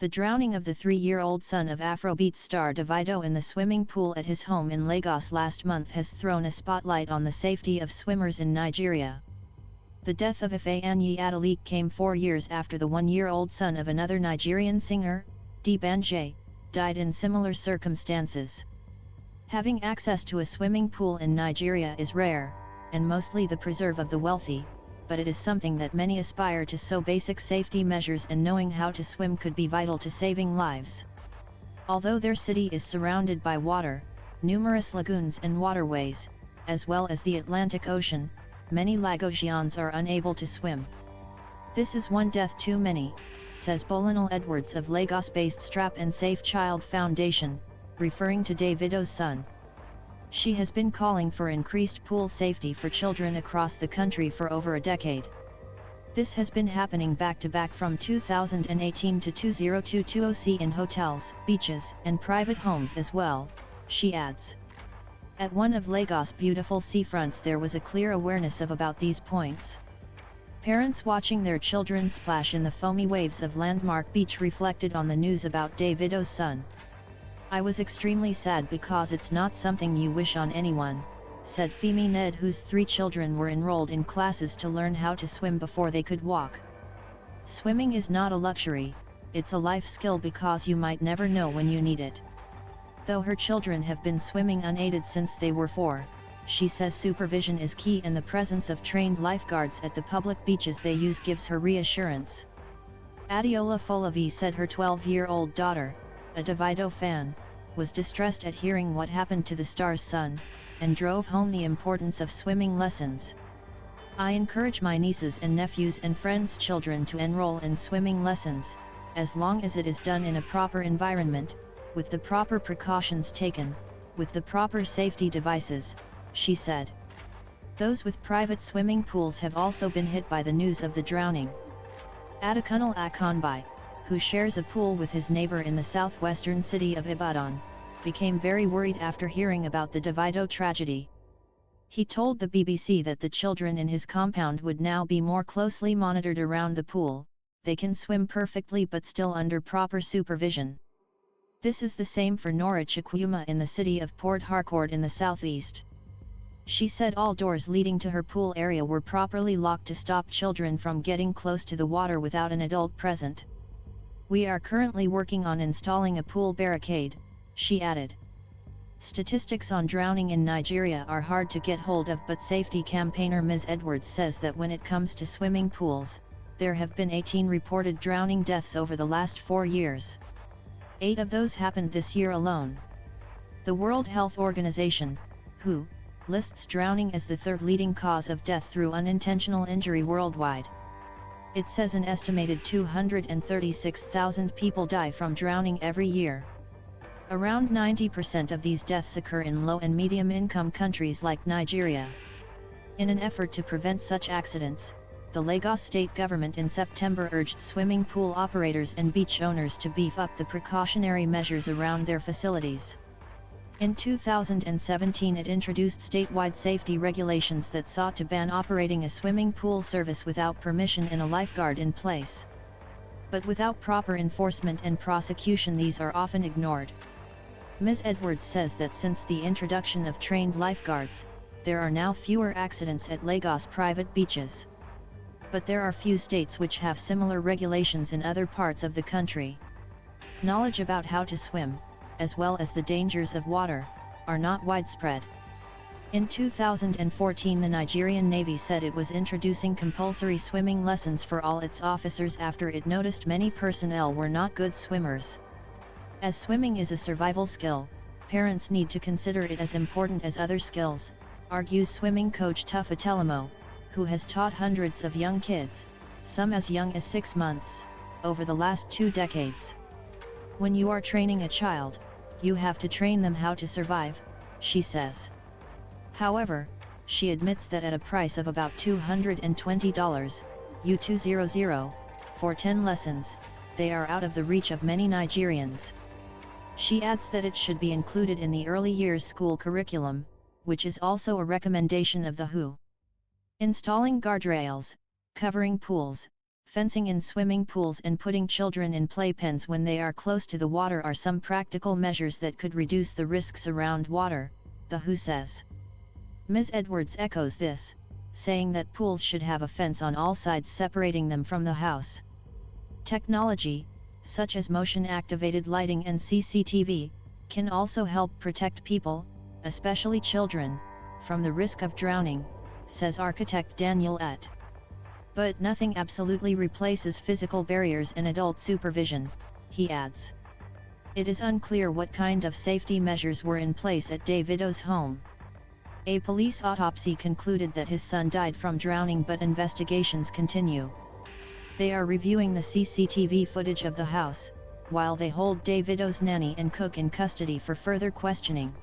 The drowning of the 3-year-old son of Afrobeats star Davido in the swimming pool at his home in Lagos last month has thrown a spotlight on the safety of swimmers in Nigeria. The death of Ifeanyi Adeleke came 4 years after the 1-year-old son of another Nigerian singer, Davido, died in similar circumstances. Having access to a swimming pool in Nigeria is rare, and mostly the preserve of the wealthy, but it is something that many aspire to, so basic safety measures and knowing how to swim could be vital to saving lives. Although their city is surrounded by water, numerous lagoons and waterways, as well as the Atlantic Ocean, many Lagosians are unable to swim. This is one death too many, says Bolanal Edwards of Lagos-based Strap and Safe Child Foundation, referring to Davido's son. She has been calling for increased pool safety for children across the country for over a decade. This has been happening back-to-back from 2018 to 2020 in hotels, beaches, and private homes as well, she adds. At one of Lagos' beautiful seafronts there was a clear awareness of about these points. Parents watching their children splash in the foamy waves of Landmark Beach reflected on the news about Davido's son. "I was extremely sad because it's not something you wish on anyone," said Femi Ned, whose 3 children were enrolled in classes to learn how to swim before they could walk. "Swimming is not a luxury, it's a life skill because you might never know when you need it." Though her children have been swimming unaided since they were 4, she says supervision is key and the presence of trained lifeguards at the public beaches they use gives her reassurance. Adiola Folavi said her 12-year-old daughter, a Davido fan, was distressed at hearing what happened to the star's son, and drove home the importance of swimming lessons. "I encourage my nieces and nephews and friends' children to enroll in swimming lessons, as long as it is done in a proper environment, with the proper precautions taken, with the proper safety devices," she said. Those with private swimming pools have also been hit by the news of the drowning. Adekunle Akanbi, who shares a pool with his neighbor in the southwestern city of Ibadan, became very worried after hearing about the Davido tragedy. He told the BBC that the children in his compound would now be more closely monitored around the pool. "They can swim perfectly but still under proper supervision." This is the same for Nora Chukwuma in the city of Port Harcourt in the southeast. She said all doors leading to her pool area were properly locked to stop children from getting close to the water without an adult present. "We are currently working on installing a pool barricade," she added. Statistics on drowning in Nigeria are hard to get hold of, but safety campaigner Ms. Edwards says that when it comes to swimming pools, there have been 18 reported drowning deaths over the last 4 years. 8 of those happened this year alone. The World Health Organization, WHO, lists drowning as the 3rd leading cause of death through unintentional injury worldwide. It says an estimated 236,000 people die from drowning every year. Around 90% of these deaths occur in low and medium-income countries like Nigeria. In an effort to prevent such accidents, the Lagos state government in September urged swimming pool operators and beach owners to beef up the precautionary measures around their facilities. In 2017 it introduced statewide safety regulations that sought to ban operating a swimming pool service without permission and a lifeguard in place. But without proper enforcement and prosecution these are often ignored. Ms. Edwards says that since the introduction of trained lifeguards, there are now fewer accidents at Lagos private beaches. But there are few states which have similar regulations in other parts of the country. Knowledge about how to swim, as well as the dangers of water, are not widespread. In 2014 the Nigerian Navy said it was introducing compulsory swimming lessons for all its officers after it noticed many personnel were not good swimmers. As swimming is a survival skill, parents need to consider it as important as other skills, argues swimming coach Tufa Telemo, who has taught hundreds of young kids, some as young as 6 months, over the last 2 decades. "When you are training a child, you have to train them how to survive," she says. However, she admits that at a price of about $220 (U200) for 10 lessons, they are out of the reach of many Nigerians. She adds that it should be included in the early years school curriculum, which is also a recommendation of the WHO. Installing guardrails, covering pools, Fencing in swimming pools and putting children in playpens when they are close to the water are some practical measures that could reduce the risks around water, the WHO says. Ms. Edwards echoes this, saying that pools should have a fence on all sides separating them from the house. Technology, such as motion-activated lighting and CCTV, can also help protect people, especially children, from the risk of drowning, says architect Daniel Et. But nothing absolutely replaces physical barriers and adult supervision, he adds. It is unclear what kind of safety measures were in place at Davido's home. A police autopsy concluded that his son died from drowning, but investigations continue. They are reviewing the CCTV footage of the house, while they hold Davido's nanny and cook in custody for further questioning.